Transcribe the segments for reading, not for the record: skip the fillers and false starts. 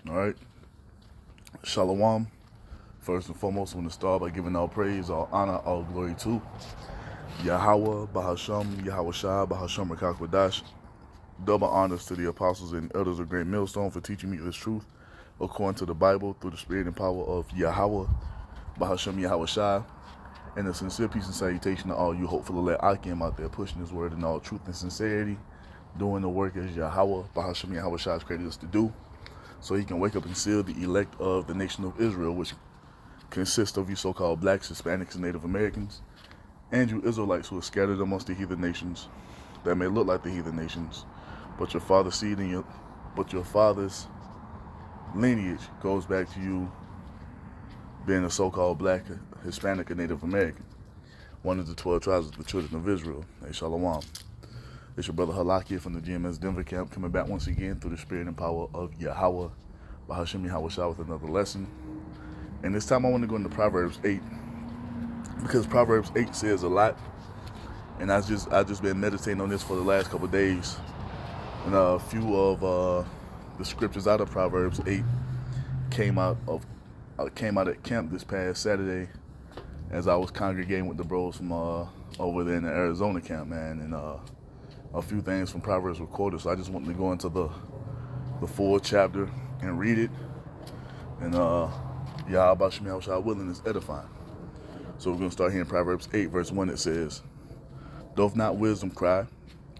All right. Shalom. First and foremost, I want to start by giving all praise, all honor, all glory to Yahweh, Bahasham, Yahweh Shah, Bahasham Rakakwadash. Double honors to the apostles and elders of Great Millstone for teaching me this truth according to the Bible through the spirit and power of Yahweh, Bahasham, Yahweh Shah. And a sincere peace and salutation to all you hopeful elect Akim out there pushing his word in all truth and sincerity, doing the work as Yahweh, Bahasham, Yahweh Shah has created us to do, so he can wake up and seal the elect of the nation of Israel, which consists of you so-called blacks, Hispanics, and Native Americans, and you Israelites who are scattered amongst the heathen nations that may look like the heathen nations, but your father's lineage goes back to you being a so-called black, Hispanic, and Native American, one of the 12 tribes of the children of Israel. Hey, Shalom. It's your brother Halaki from the GMS Denver camp, coming back once again through the spirit and power of Yahweh, Bahasham Yahweh Shah, with another lesson. And this time I want to go into Proverbs 8, because Proverbs 8 says a lot, and I've just been meditating on this for the last couple of days. And a few of the scriptures out of Proverbs 8 came out at camp this past Saturday, as I was congregating with the bros from over there in the Arizona camp, man, and a few things from Proverbs were quoted. So I just wanted to go into the full chapter and read it, and Yahweh Shemel Shah willing is edifying. So we're going to start here in Proverbs 8, verse 1. It says, "Doth not wisdom cry,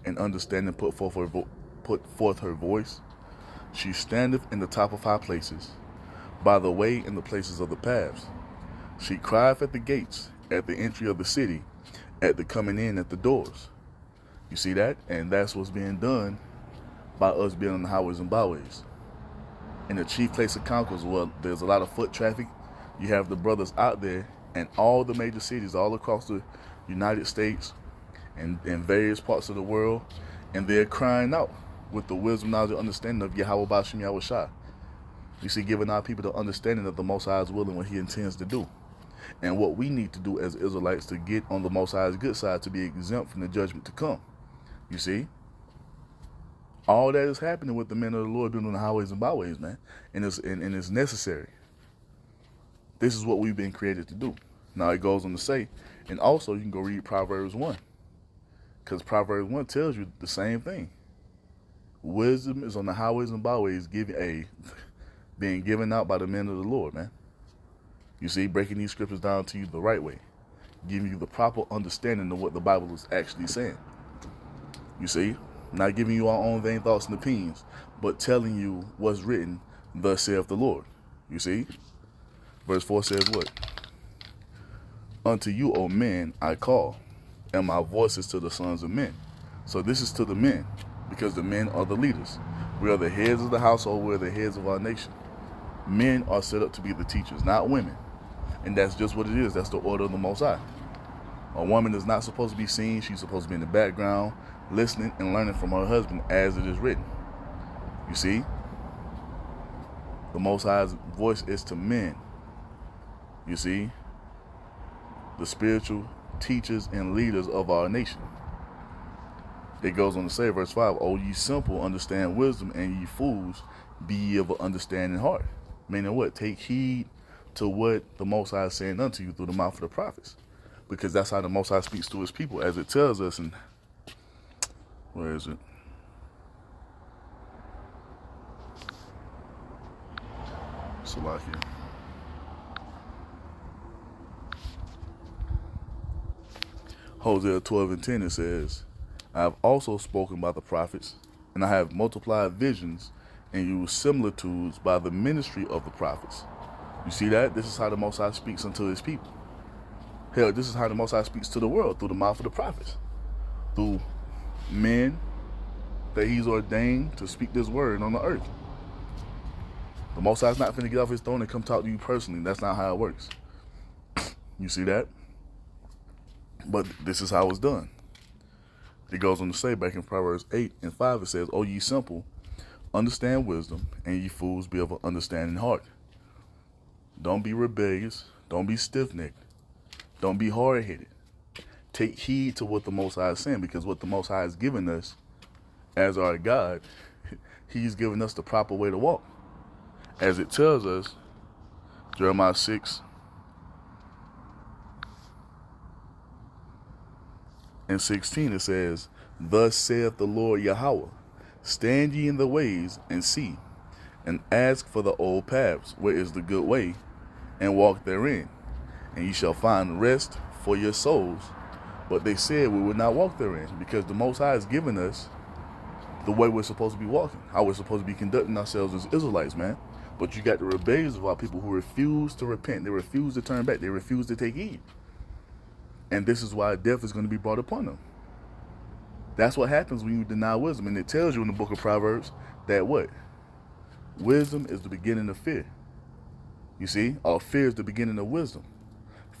and understanding put forth her voice? She standeth in the top of high places, by the way in the places of the paths. She crieth at the gates, at the entry of the city, at the coming in at the doors." You see that? And that's what's being done by us being on the highways and byways. In the chief place of concourse, well, there's a lot of foot traffic. You have the brothers out there in all the major cities all across the United States and in various parts of the world, and they're crying out with the wisdom, knowledge, and understanding of Yahweh Bashim Yahweh Shah. You see, giving our people the understanding that the Most High is willing what he intends to do. And what we need to do as Israelites to get on the Most High's good side, to be exempt from the judgment to come. You see? All that is happening with the men of the Lord being on the highways and byways, man. And it's necessary. This is what we've been created to do. Now it goes on to say, and also you can go read Proverbs 1. Because Proverbs 1 tells you the same thing. Wisdom is on the highways and byways being given out by the men of the Lord, man. You see, breaking these scriptures down to you the right way. Giving you the proper understanding of what the Bible is actually saying. You see, not giving you our own vain thoughts and opinions, but telling you what's written, thus saith the Lord. You see? Verse 4 says what? "Unto you, O men, I call, and my voice is to the sons of men." So this is to the men, because the men are the leaders. We are the heads of the household. We're the heads of our nation. Men are set up to be the teachers, not women. And that's just what it is. That's the order of the Most High. A woman is not supposed to be seen. She's supposed to be in the background, listening and learning from her husband as it is written. You see? The Most High's voice is to men. You see? The spiritual teachers and leaders of our nation. It goes on to say, verse 5, "O ye simple, understand wisdom, and ye fools, be ye of an understanding heart." Meaning what? Take heed to what the Most High is saying unto you through the mouth of the prophets. Because that's how the Most High speaks to his people, as it tells us in, where is it? Salakia. Hosea 12 and 10, it says, "I have also spoken by the prophets, and I have multiplied visions and used similitudes by the ministry of the prophets." You see that? This is how the Most High speaks unto his people. Hell, this is how the Most High speaks to the world, through the mouth of the prophets. Through men that he's ordained to speak this word on the earth. The Most High's not finna get off his throne and come talk to you personally. That's not how it works. You see that? But this is how it's done. It goes on to say back in Proverbs 8 and 5, it says, "O ye simple, understand wisdom, and ye fools, be of an understanding heart." Don't be rebellious. Don't be stiff-necked. Don't be hard-headed. Take heed to what the Most High is saying, because what the Most High has given us as our God, he's given us the proper way to walk. As it tells us, Jeremiah 6:16, it says, "Thus saith the Lord Yahweh, stand ye in the ways, and see, and ask for the old paths, where is the good way, and walk therein, and ye shall find rest for your souls." But they said we would not walk therein, because the Most High has given us the way we're supposed to be walking, how we're supposed to be conducting ourselves as Israelites, man. But you got the rebellions of our people who refuse to repent. They refuse to turn back. They refuse to take heed. And this is why death is going to be brought upon them. That's what happens when you deny wisdom. And it tells you in the book of Proverbs that what? Wisdom is the beginning of fear. You see? Or fear is the beginning of wisdom.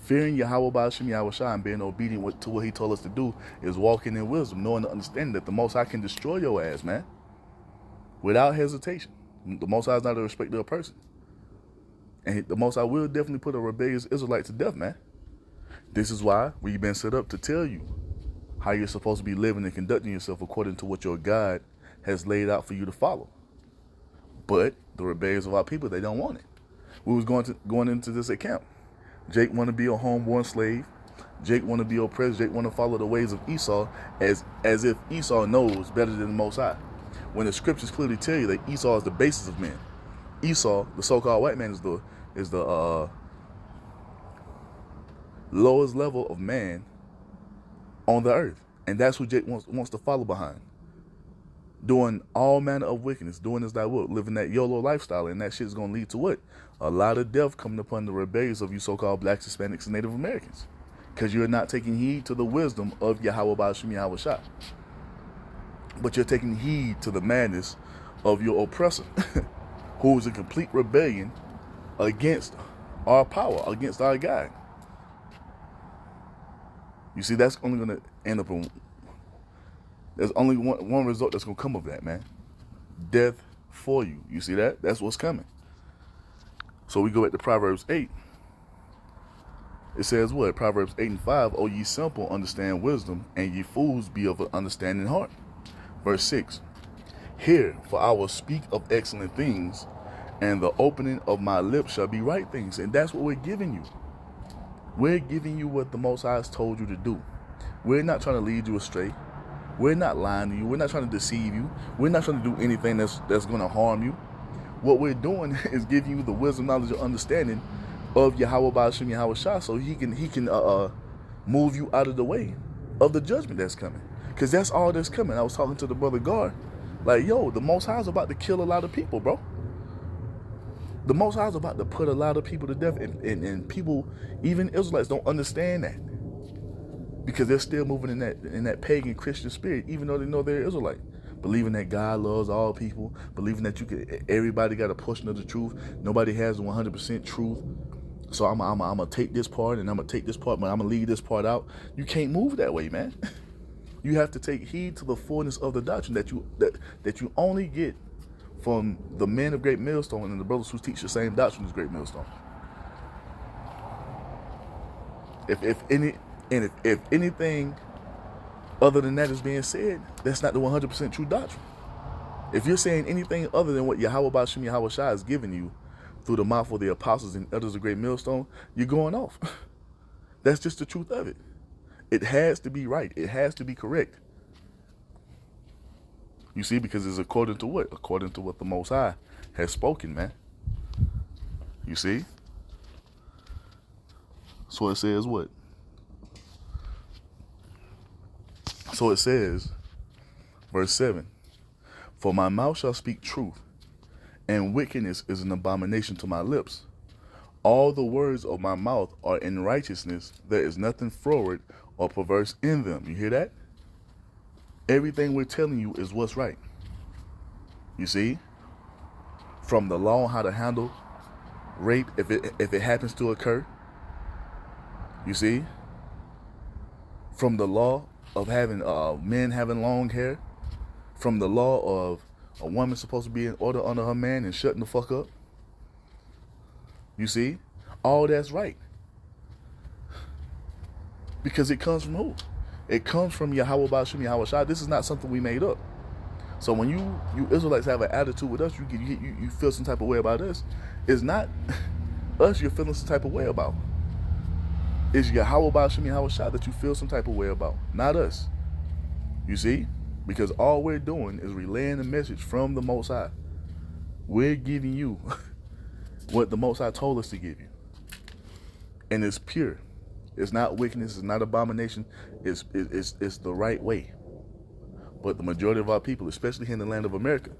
Fearing Yahweh Ba'ashem Yahushua and being obedient to what he told us to do is walking in wisdom, knowing and understanding that the Most High can destroy your ass, man, without hesitation. The Most High is not a respecter of person. And the Most High will definitely put a rebellious Israelite to death, man. This is why we've been set up to tell you how you're supposed to be living and conducting yourself according to what your God has laid out for you to follow. But the rebellions of our people, they don't want it. We was going into this account. Jake want to be a homeborn slave. Jake want to be oppressed. Jake want to follow the ways of Esau as if Esau knows better than the Most High. When the scriptures clearly tell you that Esau is the basis of men. Esau, the so-called white man, is the lowest level of man on the earth. And that's who Jake wants to follow behind. Doing all manner of wickedness, doing as thy will, living that YOLO lifestyle, and that shit is going to lead to what? A lot of death coming upon the rebellions of you so-called blacks, Hispanics, and Native Americans. Because you're not taking heed to the wisdom of Yahweh Ba'ashem Yahushua. But you're taking heed to the madness of your oppressor, who is in complete rebellion against our power, against our God. You see, that's only going to end up in, there's only one result that's going to come of that, man. Death for you. You see that? That's what's coming. So we go back to Proverbs 8. It says what? Proverbs 8:5, "O ye simple, understand wisdom, and ye fools be of an understanding heart." Verse 6, "Hear, for I will speak of excellent things, and the opening of my lips shall be right things." And that's what we're giving you. We're giving you what the Most High has told you to do. We're not trying to lead you astray. We're not lying to you. We're not trying to deceive you. We're not trying to do anything that's going to harm you. What we're doing is giving you the wisdom, knowledge, and understanding of Yahweh Ba'ashem Yahushua, so he can move you out of the way of the judgment that's coming. Because that's all that's coming. I was talking to the brother Gar, like, yo, the Most High is about to kill a lot of people, bro. The Most High is about to put a lot of people to death, and people, even Israelites, don't understand that, because they're still moving in that pagan Christian spirit, even though they know they're Israelite, believing that God loves all people, believing that everybody got a portion of the truth. Nobody has 100% truth. So I'm gonna take this part, and I'm gonna take this part, but I'm gonna leave this part out. You can't move that way, man. You have to take heed to the fullness of the doctrine that you only get from the men of Great Millstone and the brothers who teach the same doctrine as Great Millstone. If anything other than that is being said, that's not the 100% true doctrine. If you're saying anything other than what Yahweh Ba'ashem Yahushua has given you through the mouth of the apostles and elders of Great Millstone, you're going off. That's just the truth of it. It has to be right. It has to be correct. You see, because it's according to what? According to what the Most High has spoken, man. You see? So it says what? So it says, verse 7, "For my mouth shall speak truth, and wickedness is an abomination to my lips. All the words of my mouth are in righteousness. There is nothing froward or perverse in them." You hear that? Everything we're telling you is what's right. You see? From the law on how to handle rape if it happens to occur. You see? From the law of having men having long hair. From the law of a woman supposed to be in order under her man and shutting the fuck up. You see? All that's right. Because it comes from who? It comes from Yahweh Ba'ashem Yahushua. This is not something we made up. So when you Israelites have an attitude with us, you feel some type of way about us. It's not us you're feeling some type of way about. It's Yahweh Ba'Shem Yahweh Shah that you feel some type of way about, not us. You see? Because all we're doing is relaying the message from the Most High. We're giving you what the Most High told us to give you. And it's pure. It's not wickedness. It's not abomination. It's the right way. But the majority of our people, especially here in the land of America,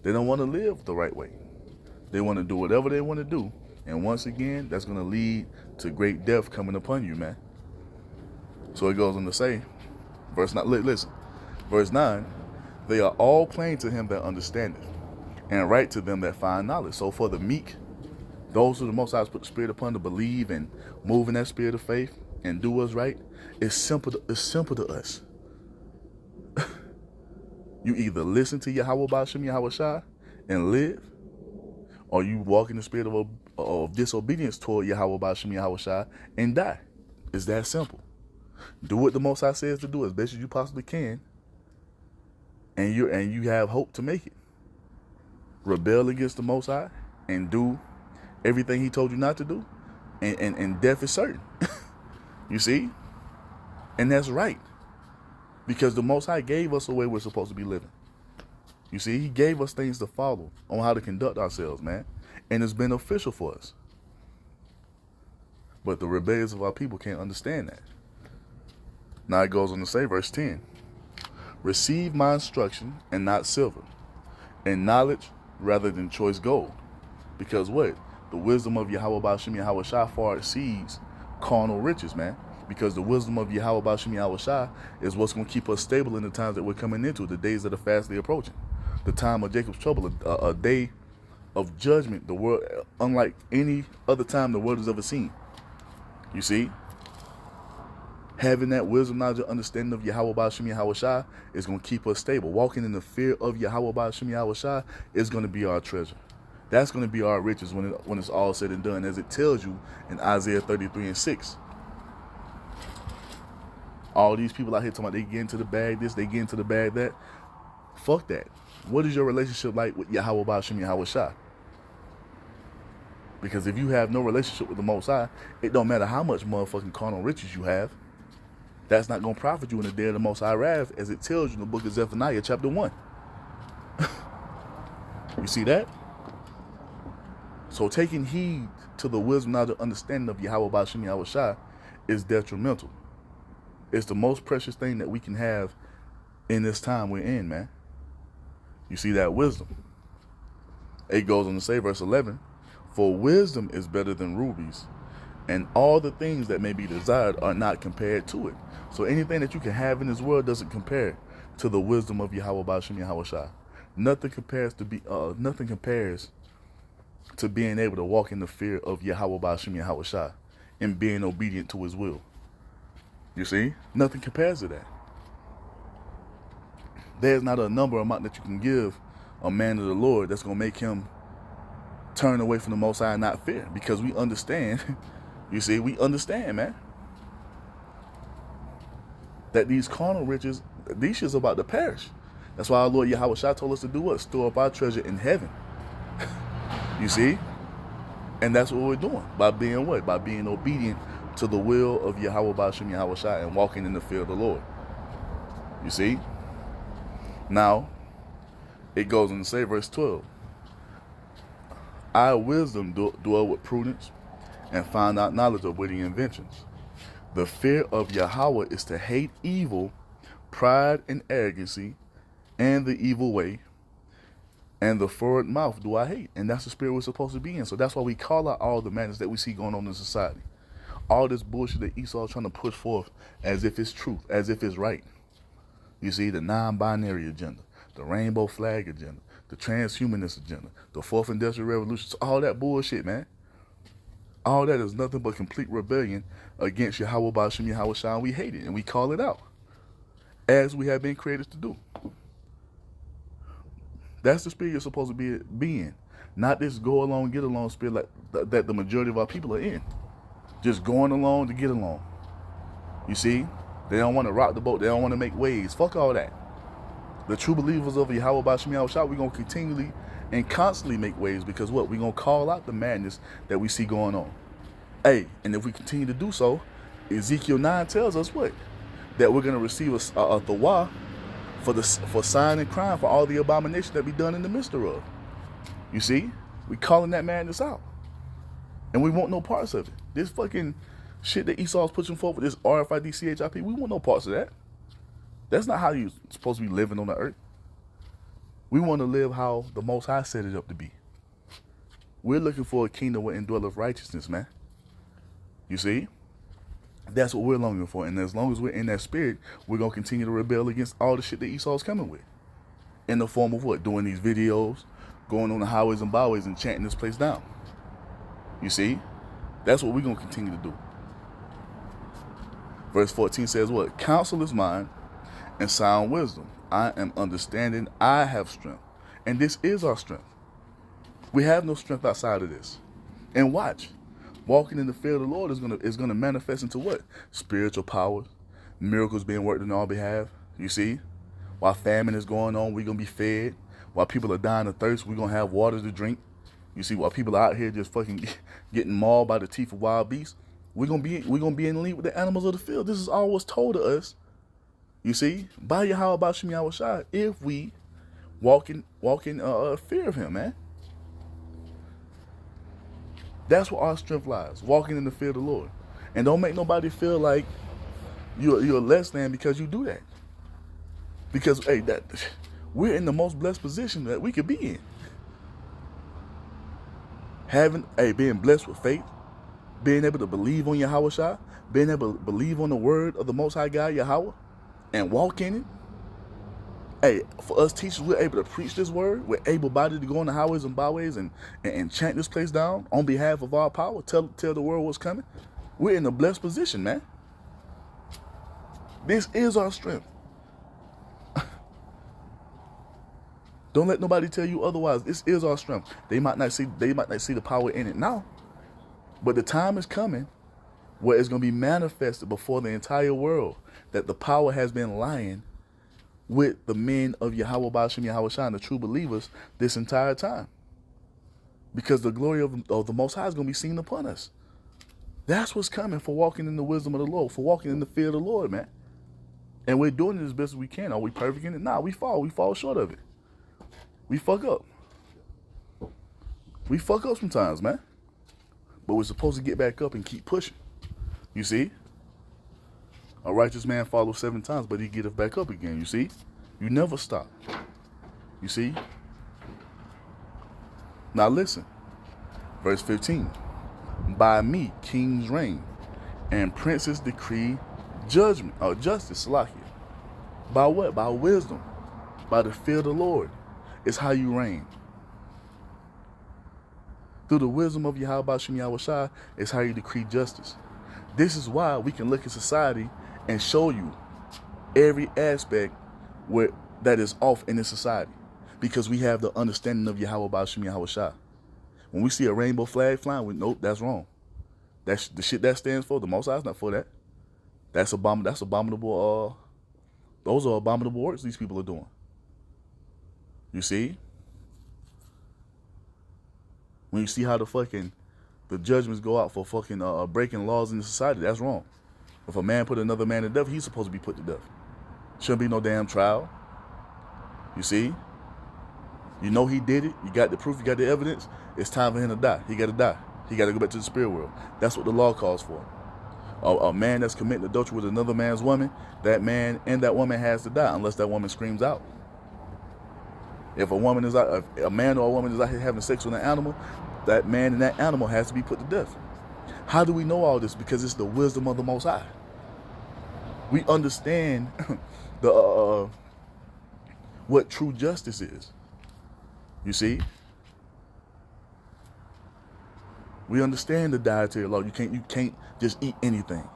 they don't want to live the right way. They want to do whatever they want to do. And once again, that's going to lead to great death coming upon you, man. So it goes on to say, verse 9, they are all plain to him that understandeth, and right to them that find knowledge. So for the meek, those who the Most High has put the Spirit upon to believe and move in that spirit of faith and do what's right, it's simple to us. You either listen to Yahweh Ba'Shem Yahweh Shah and live, or you walk in the spirit of disobedience toward Yahweh Ba'Shem Yahweh Shah and die. It's that simple. Do what the Most High says to do as best as you possibly can, and you have hope to make it. Rebel against the Most High and do everything he told you not to do, and death is certain. You see? And that's right. Because the Most High gave us a way we're supposed to be living. You see, he gave us things to follow on how to conduct ourselves, man. And it's beneficial for us. But the rebellions of our people can't understand that. Now it goes on to say, verse 10, receive my instruction and not silver, and knowledge rather than choice gold. Because what? The wisdom of Yahweh Ba'Shem Yahweh Shah far exceeds carnal riches, man. Because the wisdom of Yahweh Ba'Shem Yahweh Shah is what's going to keep us stable in the times that we're coming into, the days that are fastly approaching. The time of Jacob's trouble, a day of judgment, the world, unlike any other time the world has ever seen. You see? Having that wisdom, knowledge, and understanding of Yahweh Ba'Shem Yahweh Shah is going to keep us stable. Walking in the fear of Yahweh Ba'Shem Yahweh Shah is going to be our treasure. That's going to be our riches when it's all said and done, as it tells you in Isaiah 33:6. All these people out here talking about they get into the bag this, they get into the bag that. Fuck that. What is your relationship like with Yahweh Ba'Shem Yahweh Shah? Because if you have no relationship with the Most High, it don't matter how much motherfucking carnal riches you have. That's not going to profit you in the day of the Most High wrath, as it tells you in the book of Zephaniah, chapter 1. You see that? So taking heed to the wisdom, knowledge, and understanding of Yahweh Ba'Shem Yahweh Shah is detrimental. It's the most precious thing that we can have in this time we're in, man. You see that wisdom. It goes on to say, verse 11, for wisdom is better than rubies, and all the things that may be desired are not compared to it. So anything that you can have in this world doesn't compare to the wisdom of Yahweh Ba'Shem Yahweh Shah. Nothing compares to being able to walk in the fear of Yahweh Ba'Shem Yahweh Shah and being obedient to his will. You see? Nothing compares to that. There's not a number amount that you can give a man of the Lord that's going to make him turn away from the Most High and not fear. Because we understand, you see, we understand, man, that these carnal riches, these shit's about to perish. That's why our Lord Yahweh Shah told us to do what? Store up our treasure in heaven. You see? And that's what we're doing. By being what? By being obedient to the will of Yahweh Ba'Shem Yahweh Shah and walking in the fear of the Lord. You see? Now, it goes on to say, verse 12, I wisdom dwell with prudence and find out knowledge of witty inventions. The fear of Yahweh is to hate evil, pride and arrogancy, and the evil way, and the forward mouth do I hate. And that's the spirit we're supposed to be in. So that's why we call out all the madness that we see going on in society. All this bullshit that Esau is trying to push forth as if it's truth, as if it's right. You see, the non-binary agenda, the rainbow flag agenda, the transhumanist agenda, the fourth industrial revolution, all that bullshit, man. All that is nothing but complete rebellion against Yahweh Ba'Shem Yahweh Shah, and we hate it, and we call it out, as we have been created to do. That's the spirit you're supposed to be in, not this go along, get along spirit like that the majority of our people are in. Just going along to get along. You see? They don't want to rock the boat. They don't want to make waves. Fuck all that. The true believers of Yahweh Bashim Yahushua, we're going to continually and constantly make waves, because what? We're going to call out the madness that we see going on. Hey, and if we continue to do so, Ezekiel 9 tells us what? That we're going to receive a thawah for sign and crime for all the abomination that be done in the midst thereof. You see? We calling that madness out. And we want no parts of it. This fucking shit that Esau's pushing forward, this RFID CHIP, we want no parts of that. That's not how you're supposed to be living on the earth. We want to live how the Most High set it up to be. We're looking for a kingdom where indwelleth righteousness, man. You see? That's what we're longing for. And as long as we're in that spirit, we're going to continue to rebel against all the shit that Esau's coming with. In the form of what? Doing these videos, going on the highways and byways and chanting this place down. You see? That's what we're going to continue to do. Verse 14 says what? Counsel is mine and sound wisdom. I am understanding. I have strength. And this is our strength. We have no strength outside of this. And watch. Walking in the fear of the Lord is gonna manifest into what? Spiritual powers, miracles being worked on our behalf. You see? While famine is going on, we're gonna be fed. While people are dying of thirst, we're gonna have water to drink. You see, while people are out here just fucking getting mauled by the teeth of wild beasts, we're gonna be in league with the animals of the field. This is all what's told to us. You see, by Yahweh Bashim Yahushua, if we walk in fear of Him, man. That's where our strength lies, walking in the fear of the Lord. And don't make nobody feel like you're less than because you do that. Because, hey, we're in the most blessed position that we could be in. Being blessed with faith, being able to believe on Yahweh, being able to believe on the word of the Most High God, Yahweh, and walk in it. Hey, for us teachers, we're able to preach this word. We're able-bodied to go on the highways and byways and chant this place down on behalf of our power. Tell the world what's coming. We're in a blessed position, man. This is our strength. Don't let nobody tell you otherwise. This is our strength. They might not see the power in it now, but the time is coming where it's going to be manifested before the entire world that the power has been lying with the men of Yahweh Bashim Yahushua, the true believers, this entire time. Because the glory of the Most High is going to be seen upon us. That's what's coming for walking in the wisdom of the Lord, for walking in the fear of the Lord, man. And we're doing it as best as we can. Are we perfect in it? Nah, we fall short of it. We fuck up. We fuck up sometimes, man. But we're supposed to get back up and keep pushing. You see? A righteous man falls 7 times, but he getteth back up again. You see? You never stop. You see? Now listen. Verse 15. By me kings reign, and princes decree judgment or justice, Salakia. By what? By wisdom. By the fear of the Lord. It's how you reign. Through the wisdom of Yahweh Bashim Yahushua is how you decree justice. This is why we can look at society and show you every aspect that is off in this society, because we have the understanding of Yahweh Bashim Yahushua. When we see a rainbow flag flying, we nope, that's wrong. That's the shit that stands for. The Most High is not for that. That's abominable. Those are abominable works these people are doing. You see? When you see how the judgments go out for fucking breaking laws in the society, that's wrong. If a man put another man to death, he's supposed to be put to death. Shouldn't be no damn trial. You see? You know he did it. You got the proof. You got the evidence. It's time for him to die. He got to die. He got to go back to the spirit world. That's what the law calls for. A man that's committing adultery with another man's woman, that man and that woman has to die unless that woman screams out. If a man or a woman is out here having sex with an animal, that man and that animal has to be put to death. How do we know all this? Because it's the wisdom of the Most High. We understand what true justice is. You see? We understand the dietary law. You can't just eat anything.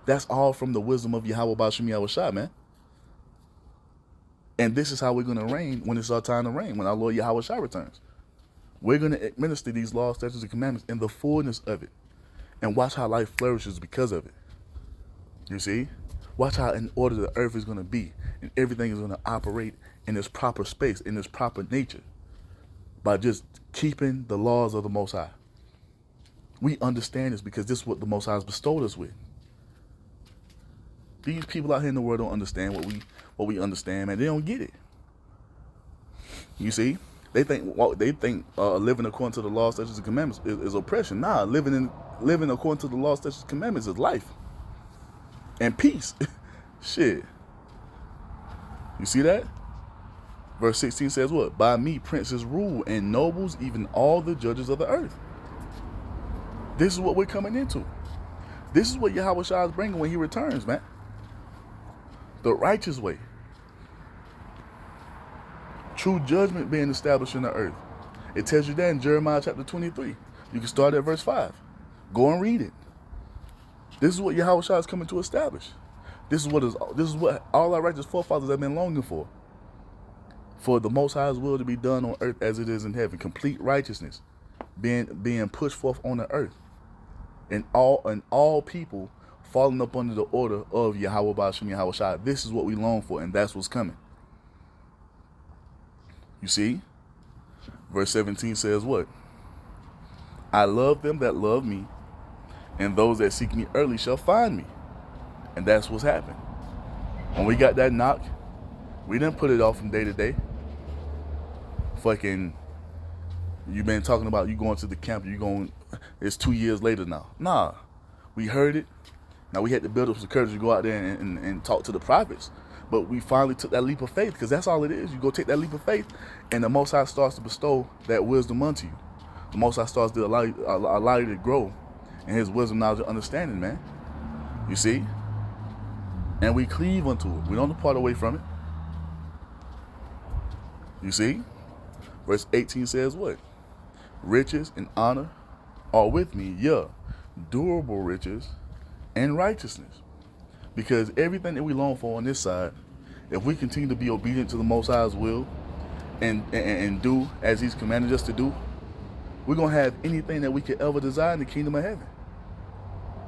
That's all from the wisdom of Yahweh Bashim Yahushua, man. And this is how we're going to reign when it's our time to reign, when our Lord Yahweh Shai returns. We're going to administer these laws, statutes, and commandments in the fullness of it. And watch how life flourishes because of it. You see? Watch how in order the earth is going to be, and everything is going to operate in its proper space, in its proper nature, by just keeping the laws of the Most High. We understand this because this is what the Most High has bestowed us with. These people out here in the world don't understand what we understand, man. They don't get it. You see, they think living according to the law, statutes, and commandments is oppression. Nah, living according to the law, statutes, and commandments is life and peace. Shit. You see that? Verse 16 says what? By me princes rule, and nobles, even all the judges of the earth. This is what we're coming into. This is what Yahweh Shai is bringing when he returns, man. The righteous way. True judgment being established in the earth. It tells you that in Jeremiah chapter 23. You can start at verse 5. Go and read it. This is what Yahweh Shai is coming to establish. This is what all our righteous forefathers have been longing for. For the Most High's will to be done on earth as it is in heaven. Complete righteousness being pushed forth on the earth. And all people falling up under the order of Yahweh Ba'ashem Yahweh Shai. This is what we long for, and that's what's coming. You see? Verse 17 says what? I love them that love me, and those that seek me early shall find me. And that's what's happened. When we got that knock, we didn't put it off from day to day. Fucking, you been talking about you going to the camp, it's 2 years later now. Nah, we heard it. Now we had to build up some courage to go out there and talk to the prophets. But we finally took that leap of faith, because that's all it is. You go take that leap of faith, and the Most High starts to bestow that wisdom unto you. The Most High starts to allow you to grow in his wisdom, knowledge, and understanding, man. You see? And we cleave unto it. We don't depart away from it. You see? Verse 18 says what? Riches and honor are with me, yeah, durable riches and righteousness. Because everything that we long for on this side, if we continue to be obedient to the Most High's will and do as he's commanded us to do, we're going to have anything that we could ever desire in the kingdom of heaven.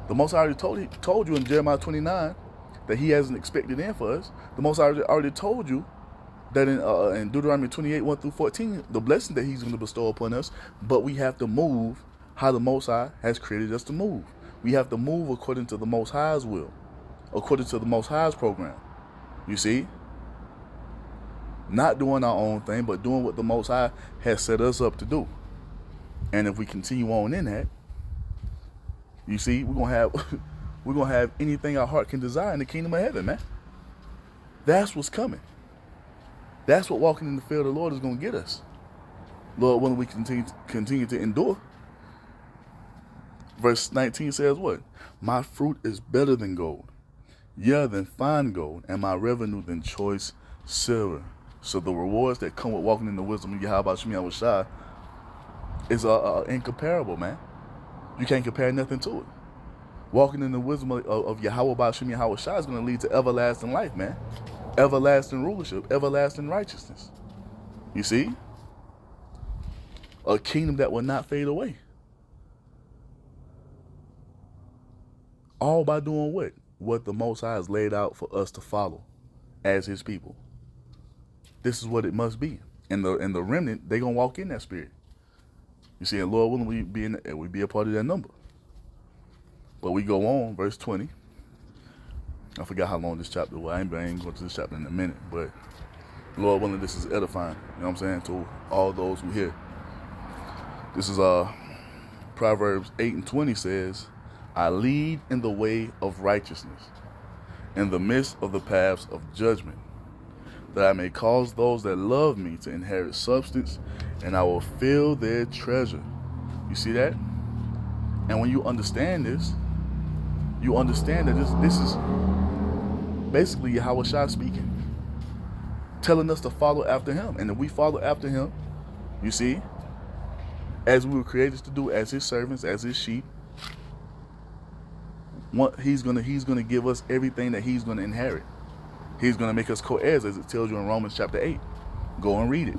The Most High already told you in Jeremiah 29 that he has an expected end for us. The Most High already told you that in Deuteronomy 28, 1 through 14, the blessing that he's going to bestow upon us, but we have to move how the Most High has created us to move. We have to move according to the Most High's will, according to the Most High's program. You see? Not doing our own thing, but doing what the Most High has set us up to do. And if we continue on in that, you see, we're gonna have anything our heart can desire in the kingdom of heaven, man. That's what's coming. That's what walking in the fear of the Lord is gonna get us. Lord, when we continue to endure. Verse 19 says what? My fruit is better than gold, yea, than fine gold, and my revenue than choice silver. So the rewards that come with walking in the wisdom of Yahweh Ba'ashem Yahweh Shai is incomparable, man. You can't compare nothing to it. Walking in the wisdom of Yahweh Ba'ashem Yahweh Shai is going to lead to everlasting life, man. Everlasting rulership, everlasting righteousness. You see? A kingdom that will not fade away. All by doing what? What the Most High has laid out for us to follow as his people. This is what it must be. And the remnant, they're going to walk in that spirit. You see, and Lord willing, we be a part of that number. But we go on, verse 20. I forgot how long this chapter was. I ain't going to this chapter in a minute. But Lord willing, this is edifying. You know what I'm saying? To all those who hear. This is Proverbs 8:20 says, I lead in the way of righteousness, in the midst of the paths of judgment, that I may cause those that love me to inherit substance, and I will fill their treasure. You see that? And when you understand this, you understand that this is basically Yahweh Shai speaking, telling us to follow after him. And if we follow after him, you see, as we were created to do, as his servants, as his sheep, he's gonna give us everything that he's gonna inherit. He's gonna make us co-heirs, as it tells you in Romans chapter 8. Go and read it.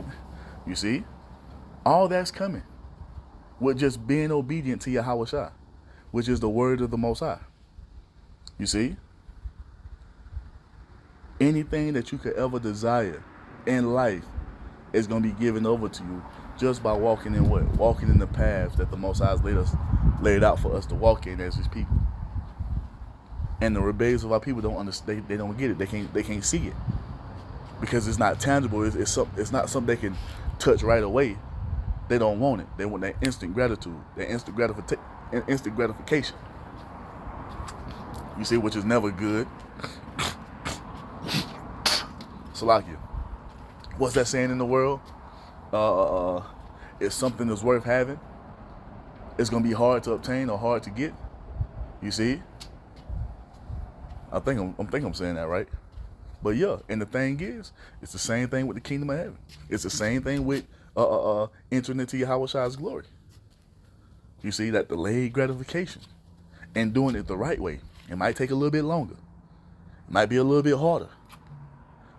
You see, all that's coming with just being obedient to Yahweh Shai, which is the word of the Most High. You see, Anything that you could ever desire in life is going to be given over to you just by walking in what? Walking in the paths that the Most High has laid out for us to walk in as His people. And the rebellions of our people don't understand. They don't get it. They can't see it because it's not tangible. It's not something they can touch right away. They don't want it. They want that instant gratitude, that instant gratification. You see, which is never good. Salakia. What's that saying in the world? If something is worth having, it's gonna be hard to obtain or hard to get. You see? I think I'm saying that right. But yeah, and the thing is, it's the same thing with the kingdom of heaven. It's the same thing with entering into Yahweh's glory. You see, that delayed gratification and doing it the right way. It might take a little bit longer. It might be a little bit harder.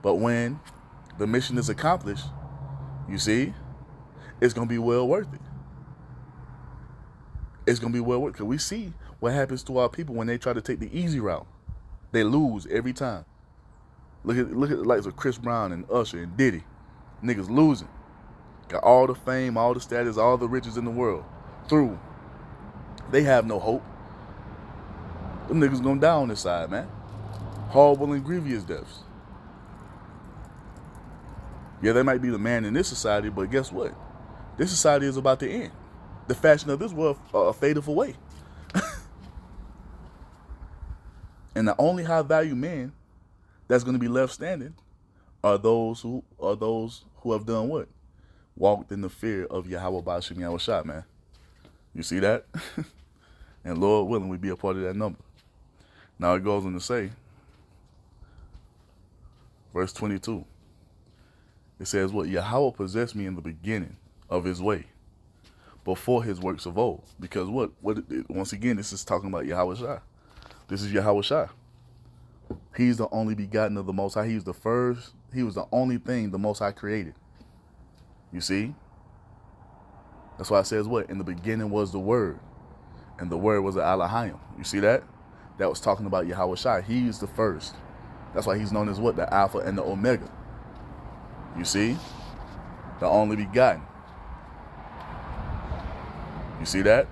But when the mission is accomplished, you see, it's going to be well worth it. It's going to be well worth it. Because we see what happens to our people when they try to take the easy route. They lose every time. Look at the likes of Chris Brown and Usher and Diddy. Niggas losing. Got all the fame, all the status, all the riches in the world. Through. They have no hope. Them niggas gonna die on this side, man. Horrible and grievous deaths. Yeah, they might be the man in this society, but guess what? This society is about to end. The fashion of this world fadeth away. And the only high value men that's going to be left standing are those who have done what? Walked in the fear of Yahweh Ba'ashem Yahushua, man. You see that? And Lord willing, we be a part of that number. Now it goes on to say, verse 22. It says what? Yahweh possessed me in the beginning of His way, before His works of old. Because what? Once again, this is talking about Yahushua. This is Yahushua. He's the only begotten of the Most High. He was the first. He was the only thing the Most High created. You see? That's why it says what? In the beginning was the Word. And the Word was the Elohim. You see that? That was talking about Yahushua. He's the first. That's why He's known as what? The Alpha and the Omega. You see? The only begotten. You see that?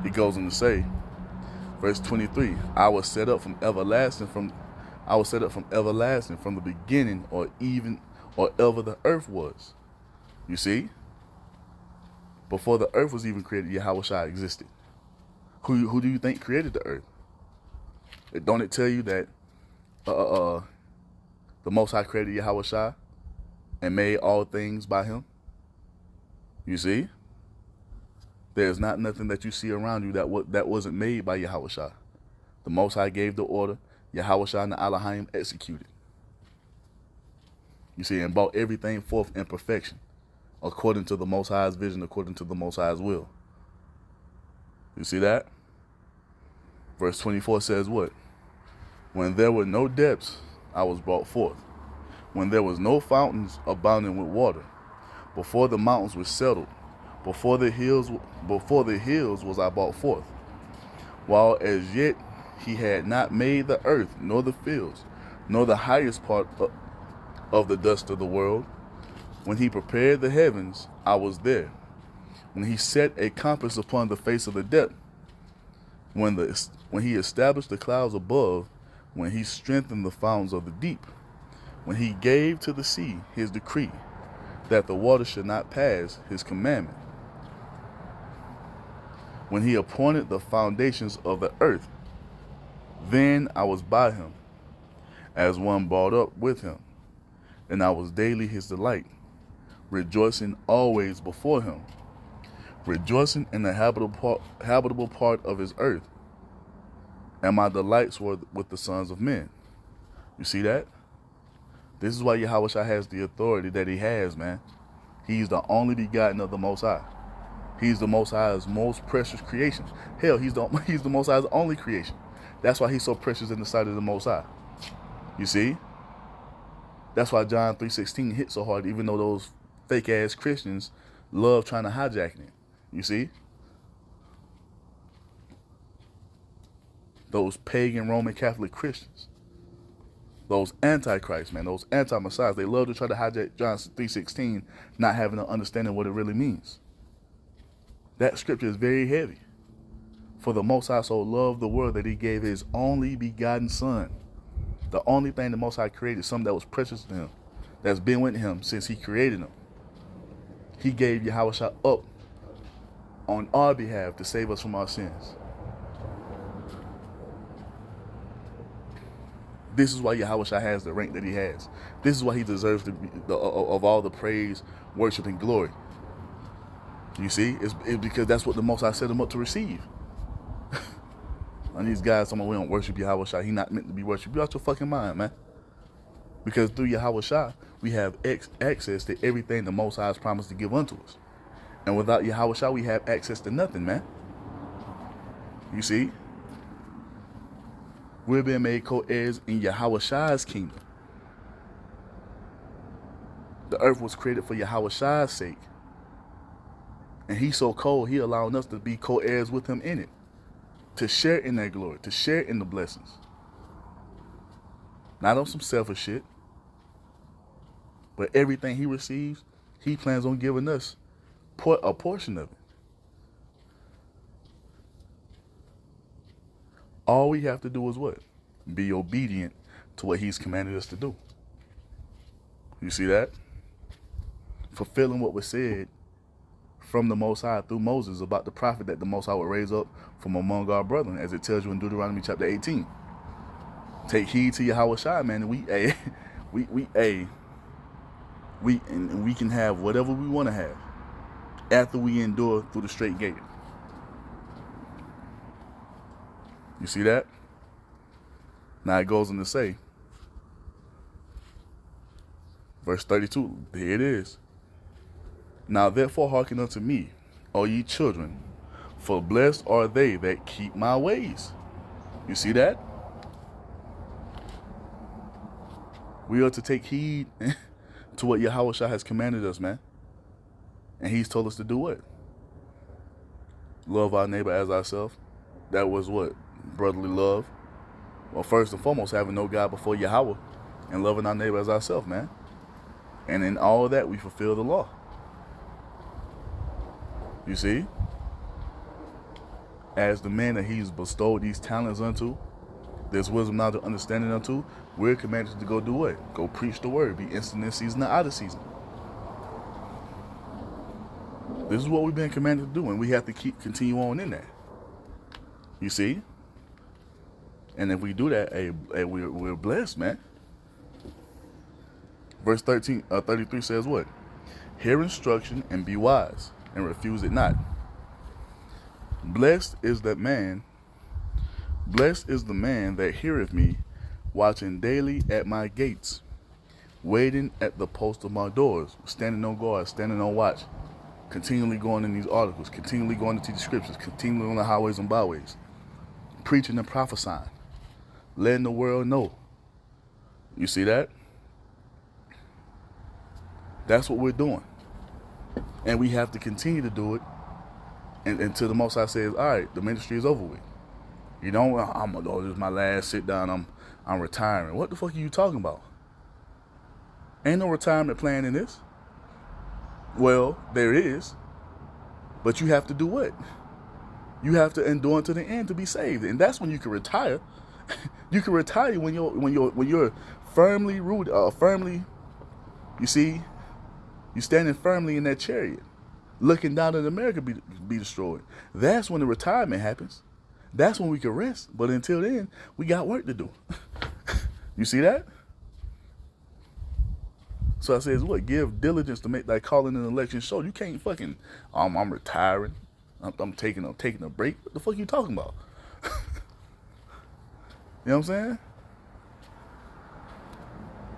He goes on to say, verse 23, I was set up from everlasting from the beginning or ever the earth was. You see? Before the earth was even created, Yahushua existed. Who do you think created the earth? Don't it tell you that the Most High created Yahushua and made all things by Him? You see? There's not nothing that you see around you that wasn't made by Yahushua. The Most High gave the order. Yahushua and the Elohim executed. You see, and brought everything forth in perfection, according to the Most High's vision, according to the Most High's will. You see that? Verse 24 says what? When there were no depths, I was brought forth. When there was no fountains abounding with water, before the mountains were settled, before the hills was I brought forth. While as yet He had not made the earth, nor the fields, nor the highest part of the dust of the world. When He prepared the heavens, I was there. When He set a compass upon the face of the depth, when He established the clouds above, when He strengthened the fountains of the deep, when He gave to the sea His decree, that the water should not pass His commandment, when He appointed the foundations of the earth, then I was by Him, as one brought up with Him, and I was daily His delight, rejoicing always before Him, rejoicing in the habitable part of His earth, and my delights were with the sons of men. You see that? This is why Yahushua has the authority that He has, man. He's the only begotten of the Most High. He's the Most High's most precious creation. Hell, He's the Most High's only creation. That's why He's so precious in the sight of the Most High. You see? That's why John 3:16 hit so hard, even though those fake-ass Christians love trying to hijack it. You see? those pagan Roman Catholic Christians, those antichrists, man, those anti-messiahs. They love to try to hijack John 3:16, not having an understanding of what it really means. That scripture is very heavy. For the Most High so loved the world that he gave his only begotten son. The only thing the Most High created, something that was precious to him, that's been with him since he created him. He gave Yahushua up on our behalf to save us from our sins. This is why Yahushua has the rank that he has. This is why he deserves of all the praise, worship, and glory. You see, it's because that's what the Most High set him up to receive. And these guys talking about we don't worship Yahushua, he not meant to be worshipped. You out your fucking mind, man. Because through Yahushua, we have access to everything the Most High has promised to give unto us. And without Yahushua, we have access to nothing, man. You see? We're being made co-heirs in Yahushua's kingdom. The earth was created for Yahushua's sake. And he's so cold, he allowing us to be co-heirs with him in it. To share in that glory, to share in the blessings. Not on some selfish shit. But everything he receives, he plans on giving us a portion of it. All we have to do is what? Be obedient to what he's commanded us to do. You see that? Fulfilling what was said from the Most High through Moses about the prophet that the Most High would raise up from among our brethren, as it tells you in Deuteronomy chapter 18. Take heed to Yahushua, man, and we can have whatever we want to have after we endure through the straight gate. You see that? Now it goes on to say, verse 32, here it is. Now therefore hearken unto me, O ye children, for blessed are they that keep my ways. You see that? We are to take heed to what Yahushua has commanded us, man. And he's told us to do what? Love our neighbor as ourselves. That was what? Brotherly love. Well, first and foremost, having no God before Yahweh and loving our neighbor as ourselves, man. And in all of that, we fulfill the law. You see? As the man that he's bestowed these talents unto, this wisdom, knowledge, understanding unto, we're commanded to go do what? Go preach the word. Be instant in season and out of season. This is what we've been commanded to do, and we have to continue on in that. You see? And if we do that, we're blessed, man. Verse 33 says what? Hear instruction and be wise, and refuse it not. Blessed is the man that heareth me, watching daily at my gates, waiting at the post of my doors, standing on guard, standing on watch, continually going in these articles, continually going to teach the scriptures, continually on the highways and byways, preaching and prophesying, letting the world know. You see that? That's what we're doing. And we have to continue to do it until the Most High says, all right, the ministry is over with. You know, this is my last sit down, I'm retiring. What the fuck are you talking about? Ain't no retirement plan in this. Well, there is. But you have to do what? You have to endure to the end to be saved. And that's when you can retire. You can retire when you're firmly rooted, you see, you're standing firmly in that chariot, looking down at America be destroyed. That's when the retirement happens. That's when we can rest. But until then, we got work to do. You see that? So I says, what? Give diligence to make thy calling and election show. You can't fucking, I'm retiring. I'm taking a break. What the fuck are you talking about? You know what I'm saying?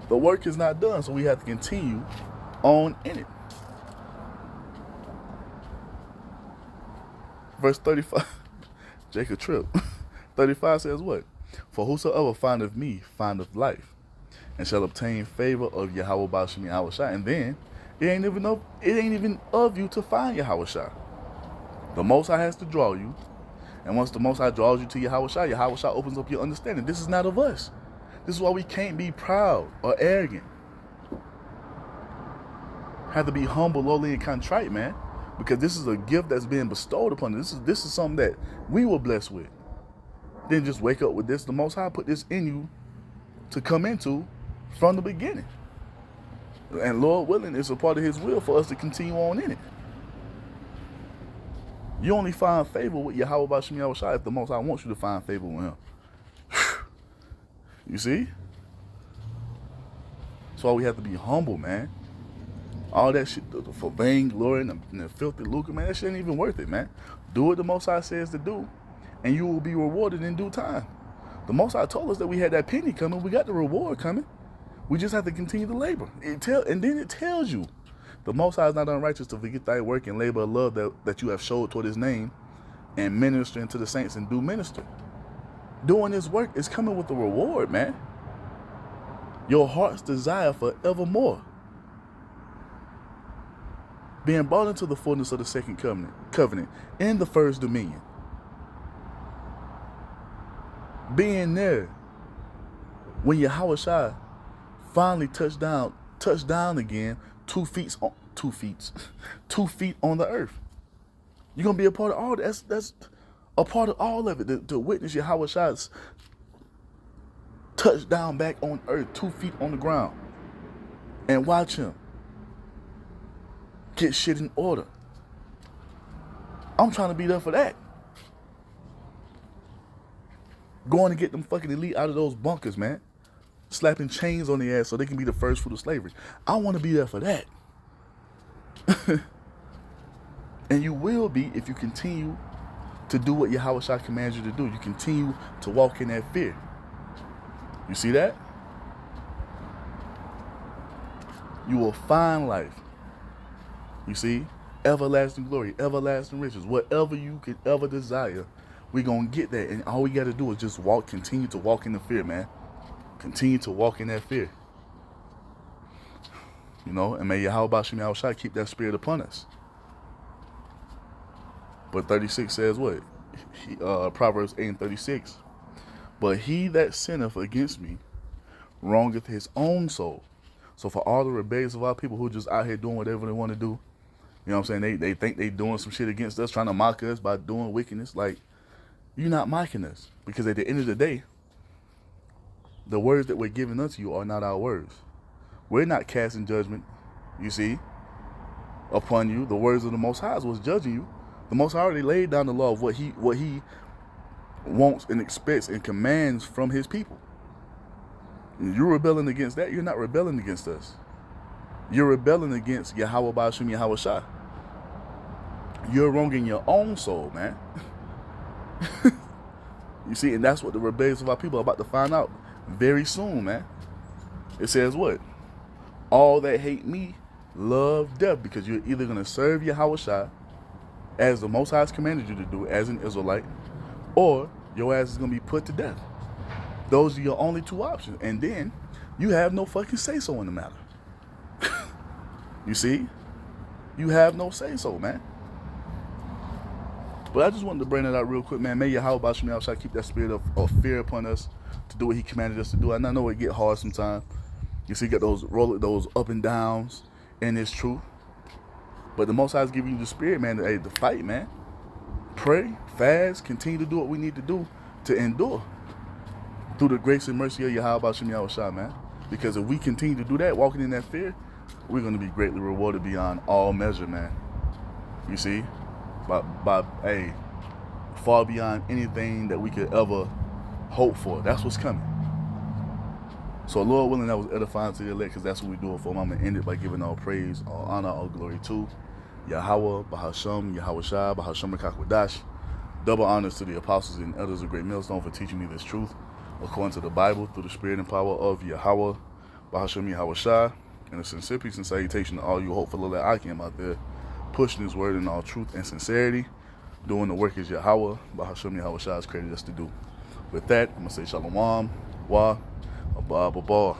The work is not done, so we have to continue on in it. Verse 35, Jacob Tripp. 35 says what? For whosoever findeth me findeth life, and shall obtain favor of Yahweh Ba'ashim Yahushua. And then it ain't even of you to find Yahushua. The Most High has to draw you. And once the Most High draws you to Yahweh Shai opens up your understanding. This is not of us. This is why we can't be proud or arrogant. Have to be humble, lowly, and contrite, man. Because this is a gift that's being bestowed upon us. This is something that we were blessed with. Then just wake up with this. The Most High put this in you to come into from the beginning. And Lord willing, it's a part of his will for us to continue on in it. You only find favor with Yahweh B'Shem Yahweh Shai if the Most High wants you to find favor with him. You see? That's why we have to be humble, man. All that shit for vainglory and the filthy lucre, man, that shit ain't even worth it, man. Do what the Most High says to do, and you will be rewarded in due time. The Most High told us that we had that penny coming. We got the reward coming. We just have to continue to labor. And then it tells you, the Most High is not unrighteous to forget thy work and labor of love that you have showed toward his name, and ministering to the saints and do minister. Doing this work is coming with the reward, man. Your heart's desire forevermore. Being brought into the fullness of the second covenant in the first dominion. Being there when Yahweh Shai finally touched down again, 2 feet on the earth. You're gonna be a part of all that. That's a part of all of it, to witness Yahweh Shai's touch down back on earth, 2 feet on the ground, and watch him get shit in order. I'm trying to be there for that. Going to get them fucking elite out of those bunkers, man. Slapping chains on their ass so they can be the first fruit of slavery. I want to be there for that. And you will be if you continue to do what Yahweh Shai commands you to do. You continue to walk in that fear. You see that? You will find life. You see? Everlasting glory, everlasting riches. Whatever you could ever desire, we're going to get that. And all we got to do is just continue to walk in the fear, man. Continue to walk in that fear. You know, and may Yahweh B'Shem Yahweh Shai keep that spirit upon us. But 36 says what? Proverbs 8:36. But he that sinneth against me wrongeth his own soul. So for all the rebellious of our people who just out here doing whatever they want to do, you know what I'm saying? They think they doing some shit against us, trying to mock us by doing wickedness. Like, you're not mocking us. Because at the end of the day, the words that we're giving unto you are not our words. We're not casting judgment, you see, upon you. The words of the Most High was judging you. The Most High already laid down the law of what he wants and expects and commands from his people. And you're rebelling against that. You're not rebelling against us. You're rebelling against Yahweh B'Shem Yahweh Shai. You're wronging your own soul, man. You see, and that's what the rebellious of our people are about to find out very soon, man. It says what? All that hate me love death, because you're either going to serve Yahweh Shai as the Most High has commanded you to do as an Israelite, or your ass is going to be put to death. Those are your only two options. And then you have no fucking say-so in the matter. You see? You have no say-so, man. But I just wanted to bring that out real quick, man. May Yahweh B'Shem Yahweh Shai keep that spirit of fear upon us to do what he commanded us to do. And I know it get hard sometimes. You see, you got those up and downs in this truth. But the Most High is giving you the spirit, man, to fight, man. Pray, fast, continue to do what we need to do to endure through the grace and mercy of Yahweh B'Shem Yahweh Shai, man. Because if we continue to do that, walking in that fear, we're going to be greatly rewarded beyond all measure, man. You see? By far beyond anything that we could ever hope for. That's what's coming. So, Lord willing, that was edifying to the elect, because that's what we do it for. I'm going to end it by giving all praise, all honor, all glory to Yahweh, B'Shem, Yahweh Shai, B'Shem Rekakwadash. Double honors to the apostles and elders of Great Millstone for teaching me this truth according to the Bible through the spirit and power of Yahweh, B'Shem Yahweh Shai. And a sincere peace and salutation to all you hopeful elect Akim out there, pushing his word in all truth and sincerity, doing the work as Yahweh, B'Shem Yahweh Shai has created us to do. With that, I'm going to say Shalom, Wa, Abba, Abba.